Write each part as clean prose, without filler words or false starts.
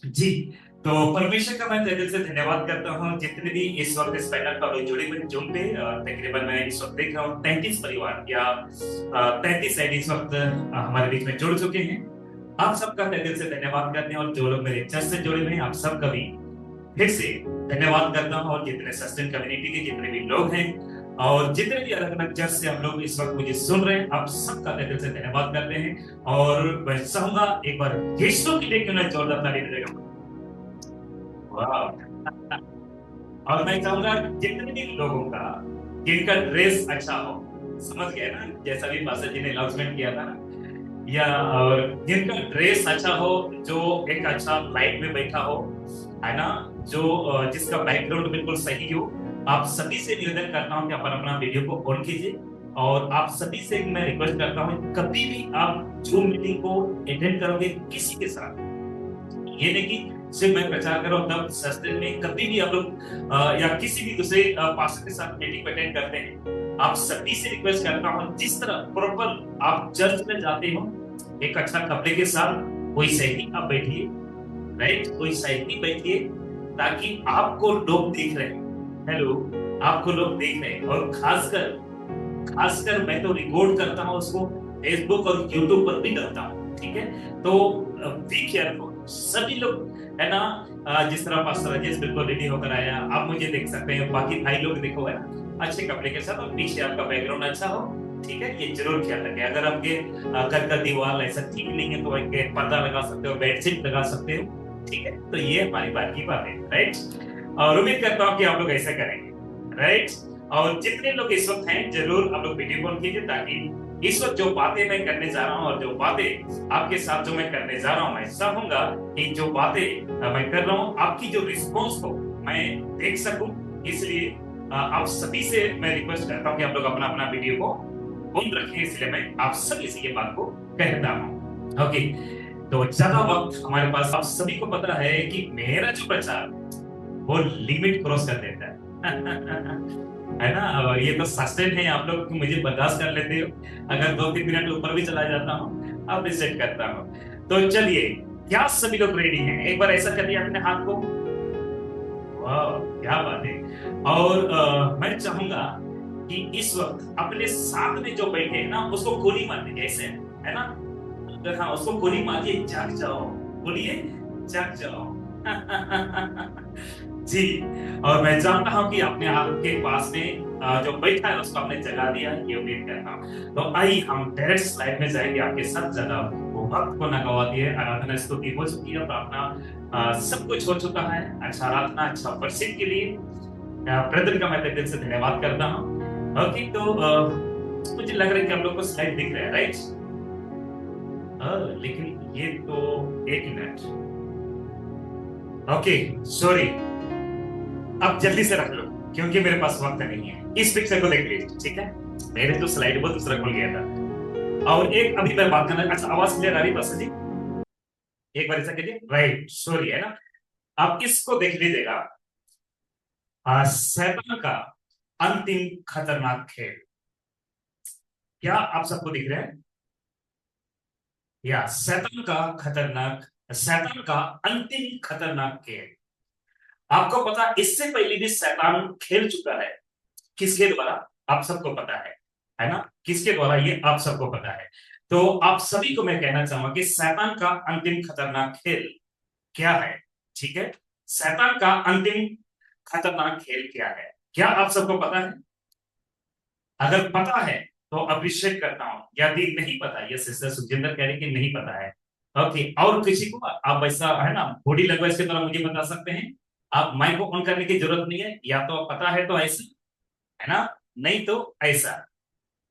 जी। तो परमेश्वर का मैं तहे दिल से धन्यवाद करता हूँ जितने भी इस वक्त इस पैनल पर लोग जुड़े हुए हैं जूम पे। तकरीबन मैं इस वक्त देख रहा हूँ 33 परिवार या 33 ऐड इस वक्त हमारे बीच में जुड़ चुके हैं। आप सबका तहे दिल से धन्यवाद करते हैं और जो लोग मेरे चर्च से जुड़े हुए हैं आप सबका भी फिर से धन्यवाद करता हूँ। और जितने सस्टेन कम्युनिटी के जितने भी लोग हैं और जितने भी अलग अलग चर्च से हम लोग इस वक्त मुझे सुन रहे हैं आप सबका तहे दिल से धन्यवाद करते हैं। और मैं चाहूंगा एक बार यीशु के लिए क्यों ना जोरदार ताली दीजिएगा। वाह। और मैं चाहूंगा जितने भी लोगों का जिनका ड्रेस अच्छा हो, समझ गए ना, जैसा भी पास्टर जी ने अनाउंसमेंट किया था ना, या और जिनका ड्रेस अच्छा हो, जो एक अच्छा लाइट में बैठा हो, है ना, जो जिसका बैकग्राउंड बिल्कुल सही हो, आप सभी से निवेदन करता हूँ कि अपन अपना वीडियो को ऑन कीजिए। और आप सभी से मैं रिक्वेस्ट करता हूँ कभी भी आप जूम मीटिंग को अटेंड करोगे किसी के साथ, ये नहीं कि सिर्फ मैं प्रचार कर रहा हूँ तब सस्ते में, कभी भी आप लोग या किसी भी दूसरे पास्टर के साथ मीटिंग अटेंड करते हैं, आप सभी से रिक्वेस्ट करता हूँ जिस तरह प्रॉपर आप चर्च में जाते हो एक अच्छा कपड़े के साथ, कोई सही आप बैठिए, राइट, कोई सही बैठिए, ताकि आपको लोग देख रहे हैं, हेलो, आपको लोग देख रहे हैं। और खासकर खासकर मैं तो रिकॉर्ड करता हूँ उसको, फेसबुक और यूट्यूब पर भी डालता हूँ, ठीक है। तो बी केयरफुल सभी लोग, है ना। जिस तरह पास्टर राजेश बिल्कुल रेडी होकर आया, आप मुझे देख सकते हैं, बाकी भाई लोग देखो, है ना, अच्छे कपड़े के साथ, और पीछे आपका बैकग्राउंड अच्छा हो, ठीक है, ये जरूर ख्याल रखें। अगर आपके घर का दीवार ऐसा ठीक नहीं है तो एक पर्दा लगा सकते हो, बेडशीट लगा सकते हो, ठीक है। तो ये हमारी बात की बात है, राइट। और उम्मीद करता हूँ कि आप लोग ऐसा करेंगे, राइट। और जितने लोग इस वक्त हैं जरूर आप लोग वीडियो कॉल कीजिए, ताकि इस वक्त जो बातें मैं करने जा रहा हूँ और जो बातें आपके साथ जो मैं करने जा रहा हूँ, मैं चाहूंगा कि जो बातें मैं कर रहा हूँ आपकी जो रिस्पॉन्स को मैं देख सकूं। इसलिए आप सभी से मैं रिक्वेस्ट करता हूँ कि आप लोग अपना अपना वीडियो को ऑन रखें, इसलिए मैं आप सभी से ये बात को कहता हूँ। ओके। तो ज्यादा वक्त हमारे पास, आप सभी को पता है कि मेरा जो प्रचार वो लिमिट क्रॉस कर देता है है ना। और ये तो सस्टेन है, आप लोग मुझे बर्दाश्त कर लेते हो, अगर 2-3 मिनट ऊपर भी चला जाता हूँ अब रिसेट करता हूँ। तो चलिए, क्या सभी लोग रेडी हैं? एक बार ऐसा कर दिया अपने हाथ को, वाह क्या बात है। और मैं चाहूंगा कि इस वक्त अपने साथ में जो बैठे हैं ना उसको गोली मार दीजिए, ऐसे, है ना। अगर हाँ उसको गोली मारिए, जाग जाओ, बोलिए जाग जाओ जी। और मैं जानता हूँ कि अपने आपके पास में जो बैठा है उसको आपने जगा दिया है, ये उम्मीद करता हूँ। तो आइए हम डायरेक्ट स्लाइड में जाएंगे आपके साथ, ज्यादा वो वक्त को न गवा दिए। आराधना स्तुति हो चुकी है, प्रार्थना सब कुछ हो चुका है। अच्छा आराधना, अच्छा प्रसिद्ध के लिए ब्रदर का मैं दिल से धन्यवाद करता हूँ। ओके। तो मुझे लग रहा है कि आप लोग को स्लाइड दिख रहा है, राइट। लेकिन ये तो एक मिनट, ओके, सॉरी, अब जल्दी से रख लो क्योंकि मेरे पास वक्त नहीं है। इस पिक्चर को देख लीजिए, ठीक है। मेरे तो स्लाइड बहुत दूसरा खुल गया था। और एक अभी मैं बात करना, अच्छा आवाज क्लियर आ रही बस जी, एक बार ऐसा कीजिए, राइट, सॉरी, है ना। आप इसको देख लीजिएगा, शैतान का अंतिम खतरनाक खेल, क्या आप सबको दिख रहा है? या शैतान का खतरनाक, शैतान का अंतिम खतरनाक खेल। आपको पता इससे पहले भी शैतान खेल चुका है, किसके द्वारा? आप सबको पता है ना, किसके द्वारा, ये आप सबको पता है। तो आप सभी को मैं कहना चाहूंगा कि शैतान का अंतिम खतरनाक खेल क्या है, ठीक है। शैतान का अंतिम खतरनाक खेल क्या है, क्या आप सबको पता है? अगर पता है तो अप्रिशिएट करता हूं, यदि नहीं पता, ये सिस्टर सुजिंदर कह रही कि नहीं पता है। ओके, और किसी को आप ऐसा, है ना, बॉडी लैंग्वेज के द्वारा मुझे बता सकते हैं। आप माइक को ऑन करने की जरूरत नहीं है, या तो पता है तो ऐसा, है ना, नहीं तो ऐसा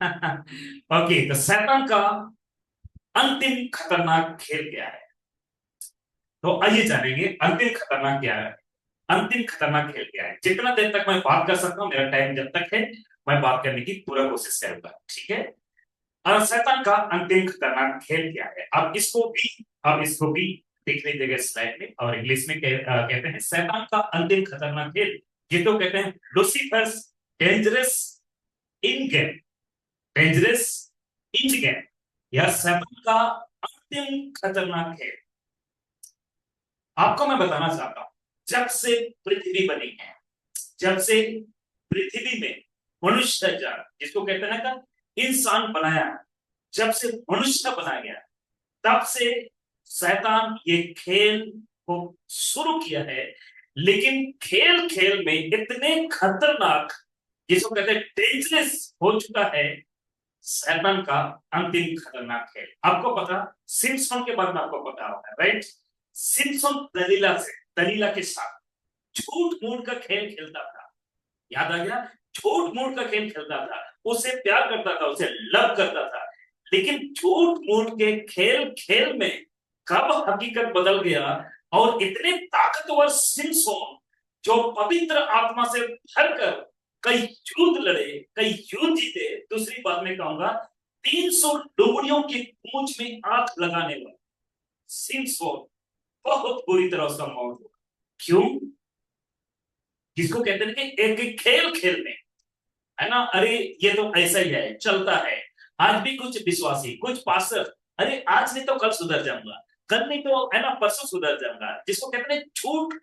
ओके। तो शैतान का अंतिम खतरनाक खेल क्या है? तो आइए जानेंगे अंतिम खतरनाक क्या है। अंतिम खतरनाक खेल क्या है? जितना देर तक मैं बात कर सकता हूं, मेरा टाइम जब तक है, मैं बात करने की पूरा कोशिश करूंगा, ठीक है। और शैतान का अंतिम खतरनाक खेल क्या है, आप इसको भी देख लीजिएगा स्लाइड में। और इंग्लिश में कहते हैं शैतान का अंतिम खतरनाक खेल, ये तो कहते हैं Lucifer's dangerous in game, dangerous inch game, या शैतान का अंतिम खतरनाक खेल। आपको मैं बताना चाहता हूं, जब से पृथ्वी बनी है, जब से पृथ्वी में मनुष्य जात, जिसको कहते हैं ना इंसान बनाया, जब से मनुष्य बनाया गया, तब से शैतान ये खेल को शुरू किया है। लेकिन खेल खेल में इतने खतरनाक, जिसको कहते हैं डेंजरस हो चुका है शैतान का अंतिम खतरनाक खेल। आपको पता, सिम्पसन के बारे में आपको पता होगा, राइट? सिम्पसन दलीला के साथ झूठ मूठ का खेल खेलता था। याद आ गया? झूठ मूठ का खेल खेलता था, उसे प्यार करता था, उसे लव करता था। लेकिन झूठ मूठ के खेल खेल में कब हकीकत बदल गया, और इतने ताकतवर सिम्पसन जो पवित्र आत्मा से भरकर कई युद्ध लड़े, कई युद्ध जीते। दूसरी बात मैं कहूंगा, 300 डुबुरियों की पूंछ में आंख लगाने वाला सिम्पसन बहुत बुरी तरह उसका मौत हुआ। क्यों? जिसको कहते हैं कि एक खेल खेल में, है ना, अरे ये तो ऐसा ही है, चलता है। आज भी कुछ विश्वासी, कुछ पास्टर, अरे आज नहीं तो कल सुधर जाऊंगा, कल नहीं तो है ना परसों सुधर जाऊंगा, जिसको कहते हैं झूठ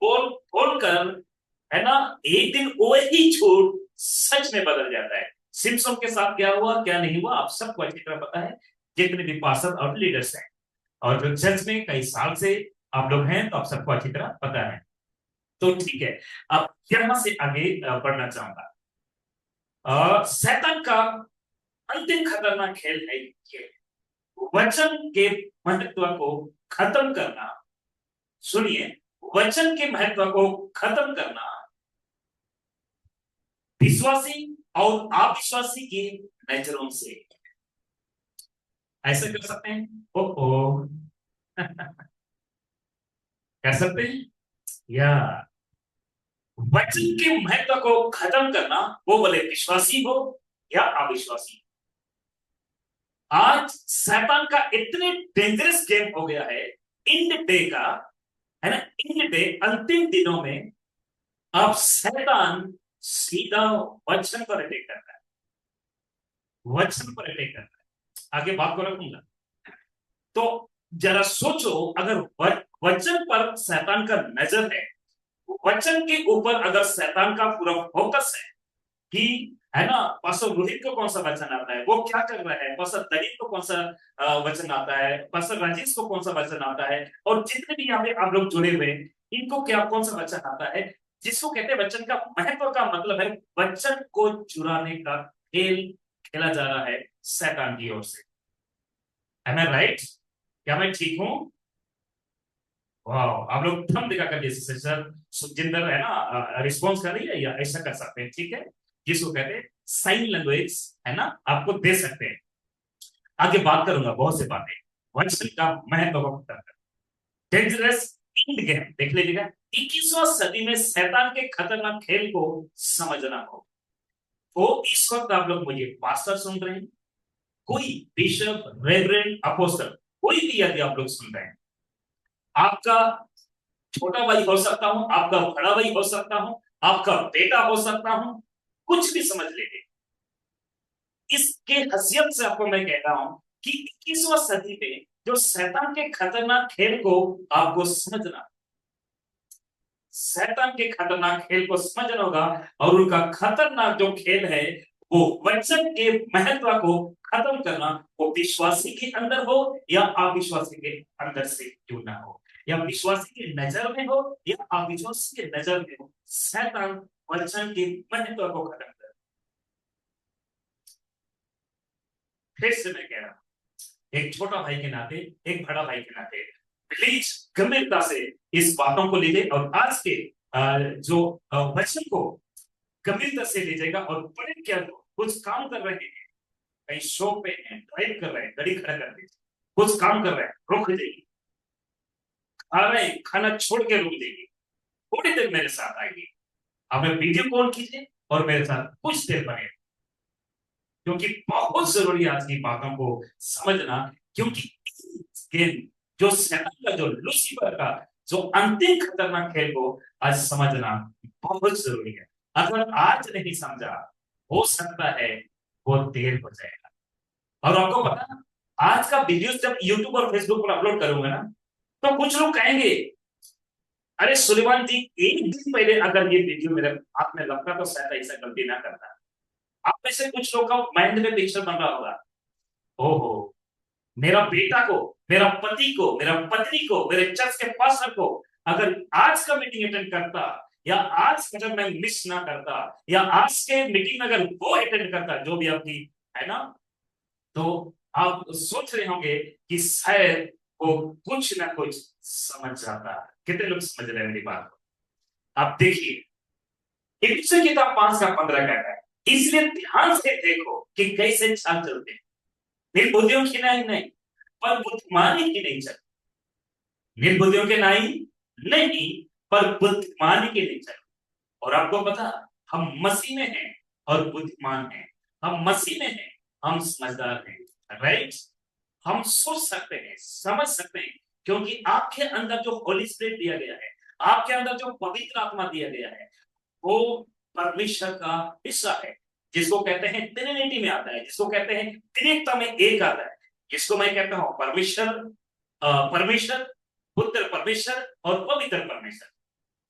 बोल बोल कर, है ना, एक दिन वही झूठ सच में बदल जाता है। सिम्पसन के साथ क्या हुआ क्या नहीं हुआ आप सबको अच्छी तरह पता है, जितने भी पास्टर और लीडर्स हैं, और जो चर्च में कई साल से आप लोग हैं, तो आप सबको अच्छी तरह पता है। तो ठीक है, अब यहां से आगे बढ़ना चाहूंगा। शैतान का अंतिम खतरनाक खेल है ये, वचन के महत्व को खत्म करना। सुनिए, वचन के महत्व को खत्म करना विश्वासी और अविश्वासी की नजरों से। ऐसे कर सकते हैं? ओ कर सकते हैं या? वचन के महत्व को खत्म करना, वो बोले विश्वासी हो या अविश्वासी। आज शैतान का इतने डेंजरस गेम हो गया है, इंड डे का, है ना, इंड डे, अंतिम दिनों में अब शैतान सीधा वचन पर अटैक करता है, वचन पर अटैक करता है। आगे बात को रखूंगा। तो जरा सोचो, अगर वचन पर शैतान का नजर है, वचन के ऊपर अगर शैतान का पूरा फोकस है कि, है ना, पास्टर रोहित को कौन सा वचन आता है, वो क्या कर रहा है, पास्टर दलित को कौन सा वचन आता है, पास्टर राजेश को कौन सा वचन आता है, और जितने भी यहाँ पे आप लोग जुड़े हुए, इनको क्या कौन सा वचन आता है, जिसको कहते हैं वचन का महत्व, का मतलब है वचन को चुराने का खेल खेला जा रहा है शैतान की ओर से। एम आई राइट? क्या मैं ठीक हूं? वाह, आप लोग थंब दिखा कर जैसे सर सुखजिंदर, है ना, रिस्पॉन्स कर रही है, या ऐसा कर सकते हैं, ठीक है, जिसको कहते हैं साइन लैंग्वेज, है ना, आपको दे सकते हैं। आगे बात करूंगा बहुत से बातें, वचन का महत्व को खत्म कर, डेंजरस इंड गेम देख लीजिएगा। 21वीं सदी में शैतान के खतरनाक खेल को समझना हो, वो इस वक्त आप लोग मुझे पास्टर सुन रहे हैं, कोई बिशप, रेवरेंड, अपोस्टल, कोई भी यदि आप लोग सुन रहे हैं, आपका छोटा भाई हो सकता हूं, आपका बड़ा भाई हो सकता हूं, आपका बेटा हो सकता हूं, कुछ भी समझ लीजिए। इसके हसीयत से आपको मैं कह रहा हूं कि 21वीं सदी में जो शैतान के खतरनाक खेल को आपको समझना, शैतान के खतरनाक खेल को समझना होगा, और उनका खतरनाक जो खेल है, वो वचन के महत्व को खत्म करना, वो विश्वासी के अंदर हो या अविश्वासी के अंदर से जुड़ना हो, या विश्वासी की नजर में हो या अविश्वासी के नजर में हो, शैतान वचन के महत्व को खत्म कर। फिर से मैं कह रहा हूं, एक छोटा भाई के नाते, एक बड़ा भाई के नाते, प्लीज गंभीरता से इस बातों को लीजिए, और आज के जो वचन को गंभीरता से लीजिएगा, और बड़े क्या कुछ काम कर रहे हैं, कहीं शॉप पे हैं, ड्राइव कर रहे हैं, गाड़ी खड़ा कर दीजिए, कुछ काम कर रहे हैं रोक दीजिए, खा रहे हैं खाना छोड़ के रोक दीजिए, थोड़ी देर मेरे साथ आइए, आप वीडियो कॉल कीजिए और मेरे साथ कुछ देर बने, क्योंकि बहुत जरूरी आज की बातों को समझना। क्योंकि गेम, जो शैतान का, जो लूसीफर का जो अंतिम खतरनाक खेल को आज समझना बहुत जरूरी है। अगर आज नहीं समझा, हो सकता है वो देर हो जाएगा। और आपको पता, आज का वीडियो जब यूट्यूब और फेसबुक पर अपलोड करूंगा ना, तो कुछ लोग कहेंगे अरे सुलेमान जी, एक दिन पहले अगर ये वीडियो मेरे हाथ में लगता तो शायद ऐसा गलती ना करता। आप में से कुछ लोग का माइंड में पिक्चर बन रहा होगा, ओहो, मेरा बेटा को, मेरा पति को, मेरा पत्नी को, मेरे चर्च के पास्टर को अगर आज का मीटिंग अटेंड करता, या आज अगर मैं मिस ना करता, या आज के मीटिंग में अगर वो अटेंड करता, जो भी आपकी है ना, तो आप सोच रहे होंगे कि शायद वो कुछ ना कुछ समझ जाता। कितने लोग समझ रहे हैं मेरी बात को? आप देखिए, इफिसियों की किताब 5 का 15 कहता है, इसलिए ध्यान से देखो कि कैसे चाल चलते हैं, निर्बुद्धियों की नहीं, पर बुद्धिमानी की नहीं चल, निर्बुद्धियों के नहीं, पर बुद्धिमानी के नहीं चल। और आपको पता, हम मसीह में हैं और बुद्धिमान हैं, हम मसीह में हैं, हम समझदार हैं, राइट। हम सोच सकते हैं, समझ सकते हैं, क्योंकि आपके अंदर जो होली स्पिरिट दिया गया है, आपके अंदर जो पवित्र आत्मा दिया गया है, वो परमेश्वर का हिस्सा है, जिसको कहते हैं ट्रिनिटी में आता है, जिसको कहते हैं त्रिएकता में एक आता है, जिसको मैं कहता हूं परमेश्वर, परमेश्वर, पुत्र परमेश्वर और पवित्र परमेश्वर।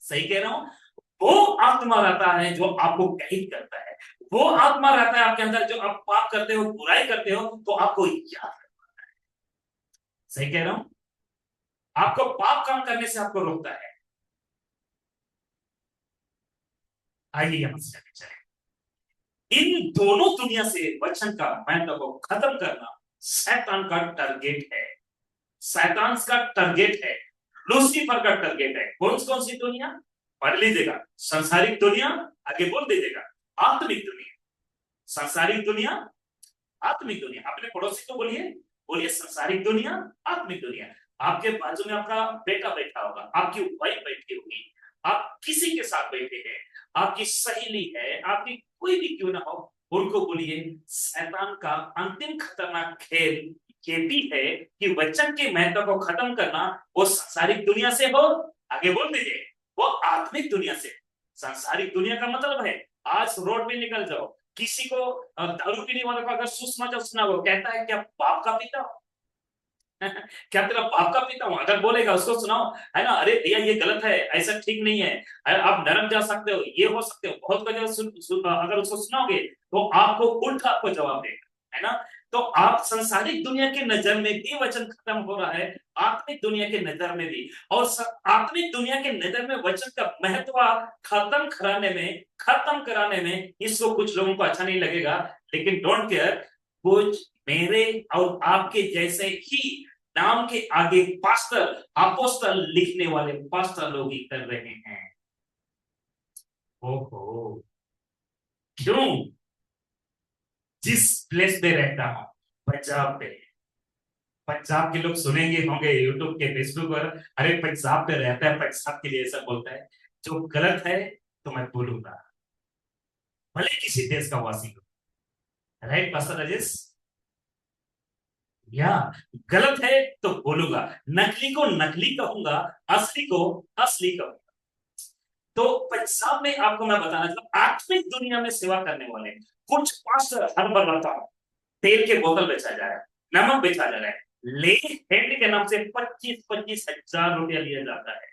सही कह रहा हूं? वो आत्मा रहता है जो आपको गाइड करता है, वो आत्मा रहता है आपके अंदर, जो आप पाप करते हो, बुराई करते हो, तो आपको याद रखता है। सही कह रहा हूं? आपको पाप काम करने से आपको रोकता है। आइए यहां से चले, इन दोनों दुनिया से वचन का महत्व को खत्म करना शैतान का टारगेट है, शैतान का टारगेट है, लूसीफर का टारगेट है। कौन सी दुनिया? पढ़ लीजिएगा, संसारिक दुनिया, आगे बोल दीजिएगा आत्मिक दुनिया। संसारिक दुनिया, आत्मिक दुनिया। अपने पड़ोसी को बोलिए, बोलिए संसारिक दुनिया, आत्मिक दुनिया। आपके बाजू में आपका बेटा बैठा होगा, आपकी वाइफ बैठी होगी, आप किसी के साथ बैठे हैं, आपकी सहेली है, आपकी कोई भी क्यों ना हो, उनको बोलिए शैतान का अंतिम खतरनाक खेल ये भी है कि वचन के महत्व को खत्म करना, वो संसारिक दुनिया से हो, आगे बोल दीजिए, वो आत्मिक दुनिया से। संसारिक दुनिया का मतलब है, आज रोड में निकल जाओ, किसी को दारू पीने वाले को अगर सुषमाचार सुना, वो कहता है क्या बाप का पिता हो? क्या तेरा बाप का पिता हूं? अगर बोलेगा उसको सुनाओ, है ना, अरे भैया ये गलत है, ऐसा ठीक नहीं है, आप नरक जा सकते हो, ये हो सकते हो, बहुत कुछ अगर उसको सुनाओगे तो आपको उल्टा आपको जवाब देगा, है ना। तो आप संसारिक दुनिया के नजर में भी वचन खत्म हो रहा है, आत्मिक दुनिया के नजर में भी, और आत्मिक दुनिया के नजर में वचन का महत्व खत्म कराने में इसको कुछ लोगों को अच्छा नहीं लगेगा, लेकिन डोंट केयर, कुछ मेरे और आपके जैसे ही नाम के आगे पास्टर, अपोस्टल लिखने वाले पास्टर लोग ही कर रहे हैं। ओहो, क्यों? जिस प्लेस पे रहता हूं, पंजाब पे, पंजाब के लोग सुनेंगे होंगे यूट्यूब के, फेसबुक पर, अरे पंजाब पे रहता है, पंजाब के लिए ऐसा बोलता है। जो गलत है तो मैं बोलूंगा, भले किसी देश का वासी हो, राइट पास्टर राजेश? या गलत है तो बोलूंगा, नकली को नकली कहूंगा, असली को असली कहूंगा। तो पंजाब में आपको मैं बताना चाहूँ, आत्मिक दुनिया में सेवा करने वाले कुछ पास्टर हर बार बताता हूं, तेल के बोतल बेचा जा रहा है, नमक बेचा जा रहा है, ले हेड के नाम से 25-25 हजार रुपया लिया जाता है।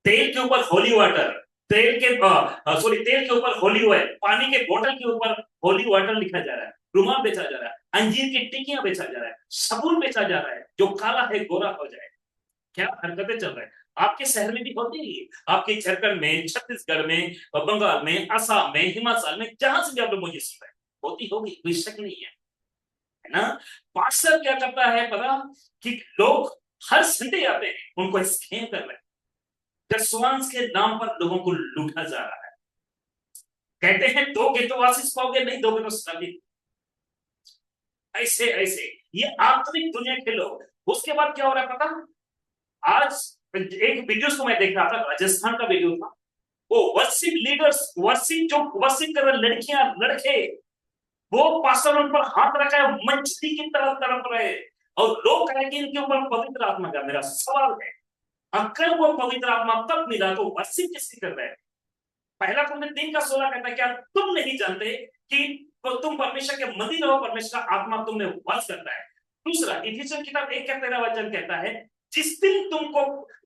तेल के ऊपर होली वाटर, तेल के तेल के ऊपर होली ऑयल, पानी के बोतल के ऊपर होली वाटर लिखा जा रहा है, रुमाल बेचा जा रहा है, अंजीर की टिक्कियां बेचा जा रहा है, साबुन बेचा जा रहा है, जो काला है गोरा हो जाए। क्या हरकतें चल रही है? आपके शहर में भी होती है, आपके झारखंड में, छत्तीसगढ़ में, बंगाल में, असम में, हिमाचल में, जहां से भी आप लोग मुझे सुन रहे हैं, होती होगी, कोई शक नहीं है ना। पास्टर क्या करता है पता, कि लोग हर संडे आते हैं, उनको स्कैम कर रहे हैं, विश्वास के नाम पर लोगों को लूटा जा रहा है। कहते हैं दोगे तो आशीष पाओगे, नहीं दोगे तो श्रापित। ऐसे ऐसे ये आत्मिक दुनिया के लोग। उसके बाद क्या हो रहा है पता, आज एक वीडियो को मैं देख रहा था, राजस्थान का वीडियो था, वो वर्शिप लीडर्स, वर्शिप जो वर्शिप कर रहे लड़कियां लड़के, वो पास्टर उन पर हाथ रखा है, मंचली की तरफ तरफ रहे, और लोग कहें कि इनके ऊपर पवित्र आत्मा का। मेरा सवाल है, अगर वो पवित्र आत्मा तब मिला तो वर्शिप किसकी कर रहे हैं? पहला तुमने 3:16 कहता है, क्या तुम नहीं जानते कि तो तुम परमेश्वर के मंदिर हो, परमेश्वर का आत्मा तुमने वास करता है। दूसरा, इफिसियन किताब 1:13 वचन कहता है, जिस दिन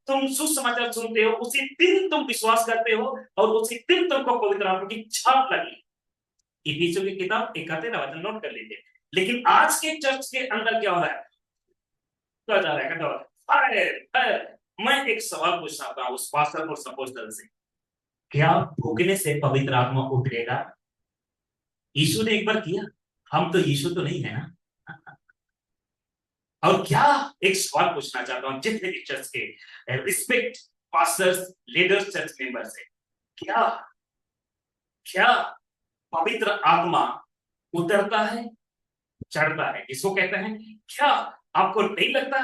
तुम सुसमाचार सुनते हो उसी दिन तुम विश्वास करते हो और उसी दिन तुमको पवित्र आत्मा की छाप लगी। इफिसियों की किताब 31 वचन नोट कर लीजिए। लेकिन आज के चर्च के अंदर क्या हो रहा है? क्या जा रहा है? Fire fire. मैं एक सवाल पूछ रहा था उस पास्टर और सपोस्टर से, क्या भूखने से पवित्र आत्मा उतरेगा? यीशु ने एक बार किया, हम तो यीशु तो नहीं है ना। और क्या, एक सवाल पूछना चाहता हूं जितने भी चर्च के respect pastors, leaders, church members है, क्या क्या पवित्र आत्मा उतरता है, चढ़ता है, इसको कहते हैं? क्या आपको नहीं लगता?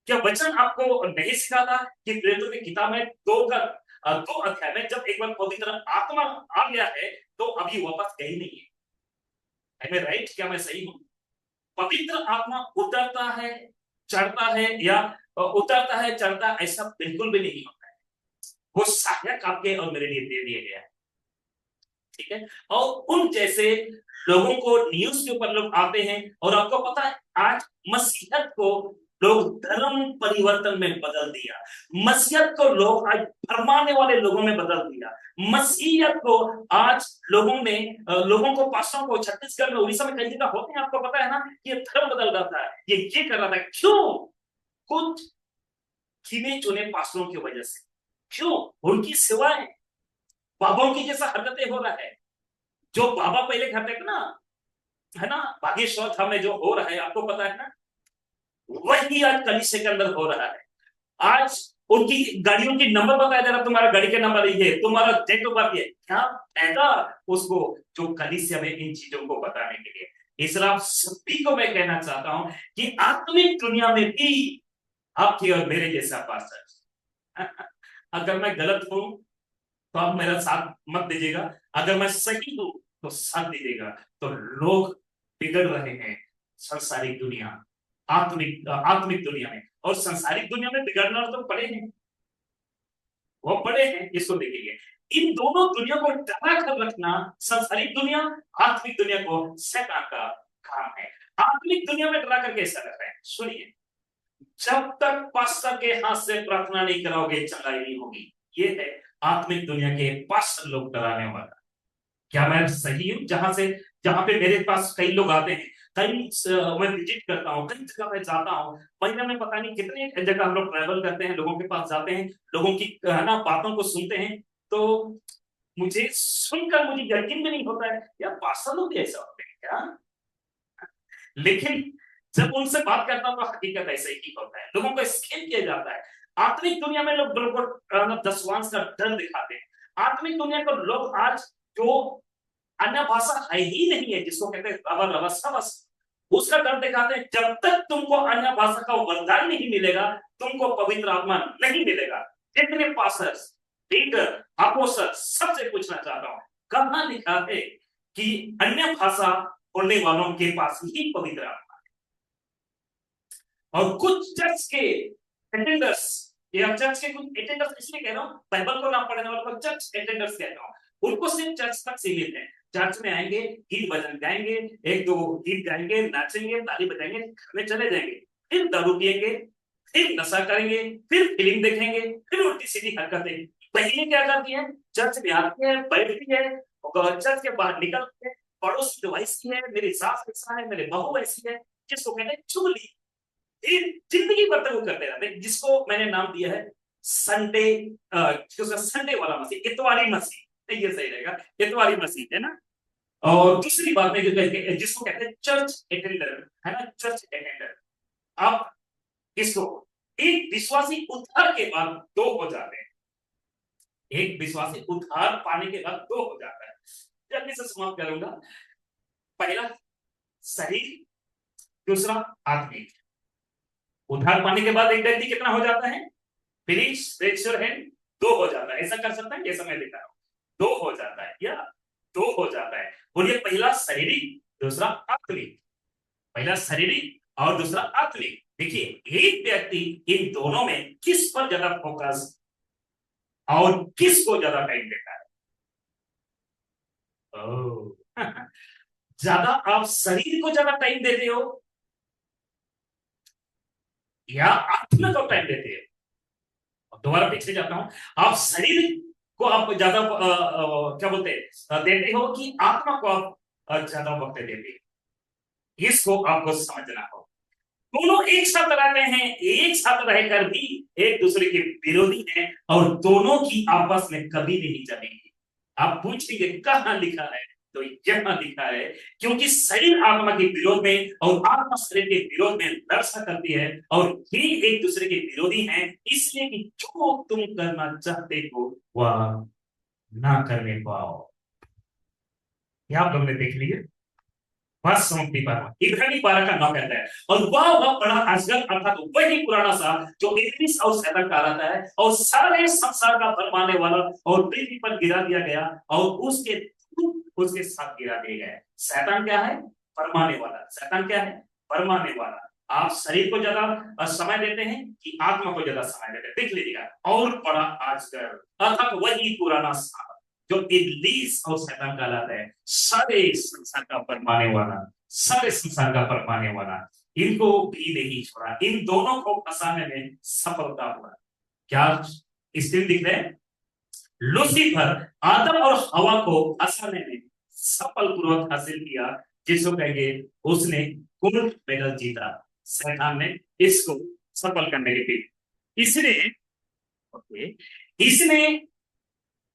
क्या वचन आपको नहीं सिखाता कि प्रेरितों की किताब में 2 अध्याय में जब एक बार पवित्र आत्मा आ गया है तो अभी वापस गई नहीं है? राइट? क्या मैं सही हूं? पवित्र आत्मा उतरता है, चढ़ता है, या उतरता है चढ़ता, ऐसा बिल्कुल भी नहीं होता है। वो सहायक आपके और मेरे लिए दे दिया गया है, ठीक है? और उन जैसे लोगों को न्यूज के ऊपर लोग आते हैं, और आपको पता है आज मसीहत को लोग धर्म परिवर्तन में बदल दिया। मसीहत को लोग आज भरमाने वाले लोगों में बदल दिया। मसीहत को आज लोगों को, पास्टरों को, छत्तीसगढ़ में, उड़ीसा में कई जगह होते हैं, आपको पता है ना, ये धर्म बदल रहा था, ये कर रहा था। क्यों? कुछ गिने चुने पास्टरों की वजह से। क्यों? उनकी सेवाएं बाबाओं की जैसा हरकतें हो रहा है। जो बाबा पहले करते थे ना, है ना, बागेश्वर धाम में जो हो रहा है आपको पता है ना, वही आज कलीसिया के अंदर हो रहा है। आज उनकी गाड़ियों की नंबर बताया जा रहा, तुम्हारा गाड़ी का नंबर ये है, तुम्हारा डेट ऑफ बर्थ ये, क्या फायदा उसको, जो कलीसिया में इन चीजों को बताने के लिए। इसलिए आप सभी को मैं कहना चाहता हूं कि आत्मिक दुनिया में भी आपके और मेरे जैसा पास्टर अगर मैं गलत हूं तो आप मेरा साथ मत दीजिएगा, अगर मैं सही हूं तो साथ दीजिएगा। तो लोग बिगड़ रहे हैं, संसारिक दुनिया, आत्मिक आत्मिक दुनिया में, और संसारिक दुनिया में बिगड़ना तो पड़े हैं, वो पड़े हैं, इसको देखिए। इन दोनों दुनिया को डरा कर रखना, संसारिक दुनिया, आत्मिक दुनिया को, शैतान का काम है। आत्मिक दुनिया में डरा कर कैसा कर रहे हैं? सुनिए, जब तक पास्टर के हाथ से प्रार्थना नहीं कराओगे चंगाई नहीं होगी। ये है आत्मिक दुनिया के पास्टर लोग डराने वाला। क्या मैं सही हूं? जहां पे मेरे पास कई लोग आते हैं, मैं विजिट करता हूँ, कई जगह मैं जाता हूँ, महीने में पता नहीं कितने जगह हम लोग ट्रैवल करते हैं, लोगों के पास जाते हैं, लोगों की है ना बातों को सुनते हैं, तो मुझे सुनकर मुझे यकीन भी नहीं होता है यार पास्टर लोग भी ऐसा होते हैं क्या। लेकिन जब उनसे बात करता हूं तो हकीकत ऐसा ही होता है, लोगों को स्कैम किया जाता है। आत्मिक दुनिया में लोग बिल्कुल दसवांश का डर दिखाते हैं। आत्मिक दुनिया को लोग आज, जो अन्य भाषा है ही नहीं है, जिसको कहते हैं रवा रवा सबस, उसका डर दिखाते हैं। जब तक तुमको अन्य भाषा का वरदान नहीं मिलेगा, तुमको पवित्र आत्मा नहीं मिलेगा। जितने पास्टर्स, लीडर, अपोस्टल, सबसे पूछना चाहता हूं, कहां लिखा है कि अन्य भाषा बोलने वालों के पास ही पवित्र आत्मा है? और कुछ चर्च के अटेंडर्स, या चर्च के कुछ अटेंडर्स, इसलिए कह रहा हूं, बाइबल को ना पढ़ने वालों को चर्च अटेंडर्स कह रहा हूं, उनको सिर्फ चर्च तक सीमित है। चर्च में आएंगे, गीत भजन गाएंगे, एक दो गीत गाएंगे, नाचेंगे, ताली बजाएंगे, घर में चले जाएंगे, फिर दारू पिएंगे, फिर नशा करेंगे, फिर फिल्म देखेंगे, फिर उल्टी सीधी हरकतें। पहले क्या करती है, चर्च में आती है, बैठती है, और चर्च के बाहर निकलती है, पड़ोस जो ऐसी है, मेरी सास ऐसा है, मेरे बहू ऐसी है, जिसको कहते हैं चुगली। जिंदगी भर तक वो करते रहते हैं, जिसको मैंने नाम दिया है संडे, संडे वाला मसीह, इतवारी मसीह, ये सही रहेगा, इतवारी मसीह, है ना। और दूसरी बात में जिसको कहते हैं चर्च अटेंडर, है ना, चर्च अटेंडर। अब इसको, एक विश्वासी उद्धार के बाद दो हो जाते हैं, एक विश्वासी उद्धार पाने के बाद दो हो जाता है। जल्दी से समाप्त करूंगा। पहला शरीर, दूसरा आत्मिक। उद्धार पाने के बाद एक व्यक्ति कितना हो जाता है? फिनिश, रेज योर हैंड, दो हो जाता है। ऐसा कर सकता है, जैसा मैं दिखा रहा हूं, दो हो जाता है, या दो हो जाता है। बोलिए, पहला शारीरिक, दूसरा आत्मिक। पहला शारीरिक और दूसरा आत्मिक। देखिए, एक व्यक्ति इन दोनों में किस पर ज्यादा फोकस और किसको ज्यादा टाइम देता है? ज्यादा आप शरीर को ज्यादा टाइम देते हो, या आत्मा को टाइम देते हैं? दोबारा पीछे जाता हूं, आप शरीर को आप ज्यादा क्या बोलते हैं देते हो कि आत्मा को आप ज्यादा वक्त देते हैं? इसको आपको समझना हो। दोनों एक साथ रहते हैं, एक साथ रहकर भी एक दूसरे के विरोधी हैं, और दोनों की आपस में कभी नहीं जमेंगी। आप पूछेंगे कहां लिखा है, तो यहां लिखा है, क्योंकि शरीर आत्मा के विरोध में और आत्मा शरीर के विरोध में लड़ करती है, और ये एक दूसरे के विरोधी हैं, इसलिए कि जो तुम करना चाहते हो वह ना करने पाओ। ये आप लोगों ने देख लिया। बस समाप्ति पारा इब्रानी पारा का नाम कहता है, और वह बड़ा अजगर अर्थात वही पुराना सा जो इब्लीस और शैतान कहलाता है, और सारे संसार का भरमाने वाला, और पृथ्वी पर गिरा दिया गया, और उसके दूत उसके साथ गिरा दिए गए। शैतान क्या है? भरमाने वाला। शैतान क्या है? भरमाने वाला। आप शरीर को ज्यादा समय देते हैं कि आत्मा को ज्यादा समय देते हैं? देख लीजिएगा, और बड़ा अजगर अर्थात वही पुराना सा जो इब्लीस और शैतान कहलाता है, सारे संसार का परमाने वाला, सारे संसार का परमाने वाला, इनको भी नहीं छोड़ा। इन दोनों को फंसाने में सफलता हुआ। क्या स्थिति दिख रहे हैं? लूसीफर आदम और हवा को फंसाने में सफल पूर्वक हासिल किया, जिसको कहेंगे उसने गोल्ड मेडल जीता। शैतान ने इसको सफल करने के लिए इसने ओके इसने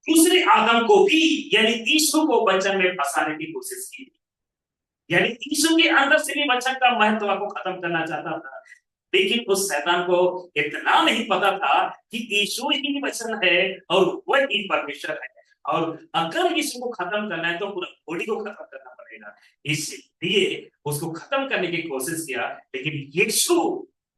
दूसरे आदम को भी यानी यीशु को वचन में फंसाने की कोशिश की। यानी यीशु के अंदर से भी वचन का महत्व को खत्म करना चाहता था, लेकिन उस शैतान को इतना नहीं पता था कि यीशु ही वचन है और वही परमेश्वर है, और अगर यीशु को खत्म करना है तो पूरा बॉडी को खत्म करना पड़ेगा। इसलिए उसको खत्म करने की कोशिश किया, लेकिन यीशु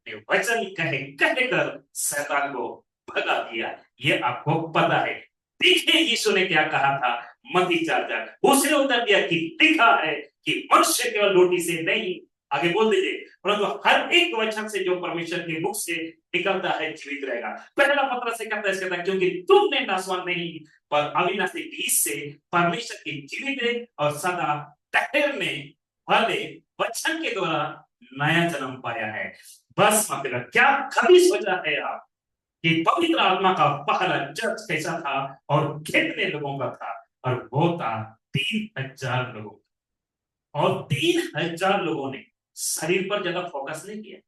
ने वचन कहे कहकर शैतान को भगा दिया। ये आपको पता है। देखिए यीशु ने क्या कहा था मत्ती 4:4, उसने उत्तर दिया कि लिखा है कि मनुष्य केवल रोटी से नहीं, आगे बोल दीजिए, परंतु हर एक वचन से जो परमेश्वर के मुख से निकलता है जीवित रहेगा। पहला पत्र से कहता है क्योंकि तुमने नासवान नहीं पर अविनाशी बीज से परमेश्वर के जीवित और सदा ठहरने वाले वचन के द्वारा नया जन्म पाया है। बस मतलब क्या कभी सोचा है आप कि पवित्र आत्मा का पहला जज कैसा था और कितने लोगों का था? और वो था 3,000 लोगों। और 3,000 लोगों ने शरीर पर ज्यादा फोकस नहीं किया,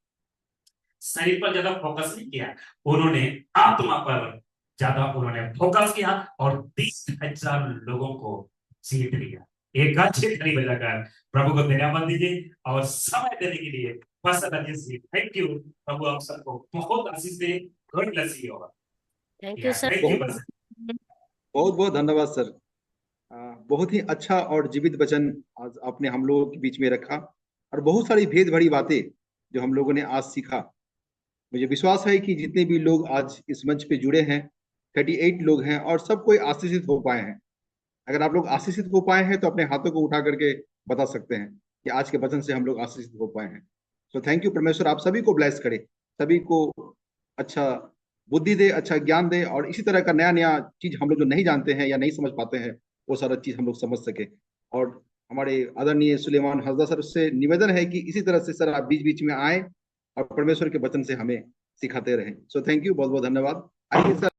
शरीर पर ज्यादा फोकस नहीं किया, उन्होंने आत्मा पर ज्यादा उन्होंने फोकस किया, और 3,000 लोगों को जीत लिया। एक अच्छी खड़ी बजाकर प्रभु को धन्यवाद दीजिए, और समय देने के लिए बस थैंक यू। प्रभु आप सबको बहुत आशीष दे। God bless you all. Thank you sir. Thank you बहुत बहुत बहुत धन्यवाद सर। बहुत ही अच्छा और जीवित वचन आज आपने हम लोगों के बीच में रखा, और बहुत सारी भेद भरी बातें जो हम लोगों ने आज सीखा। मुझे विश्वास है कि जितने भी लोग आज इस मंच पे जुड़े हैं, 38 लोग हैं, और सब कोई आशीषित हो पाए हैं। अगर आप लोग आशीषित हो पाए हैं तो अपने हाथों को उठा करके बता सकते हैं कि आज के वचन से हम लोग आशीषित हो पाए हैं। तो थैंक यू। परमेश्वर आप सभी को ब्लेस करे, सभी को अच्छा बुद्धि दे, अच्छा ज्ञान दे, और इसी तरह का नया नया चीज हम लोग जो नहीं जानते हैं या नहीं समझ पाते हैं वो सारा चीज हम लोग समझ सके। और हमारे आदरणीय सुलेमान हजदा सर से निवेदन है कि इसी तरह से सर आप बीच बीच में आए और परमेश्वर के वचन से हमें सिखाते रहें। सो थैंक यू, बहुत बहुत धन्यवाद। आइए सर।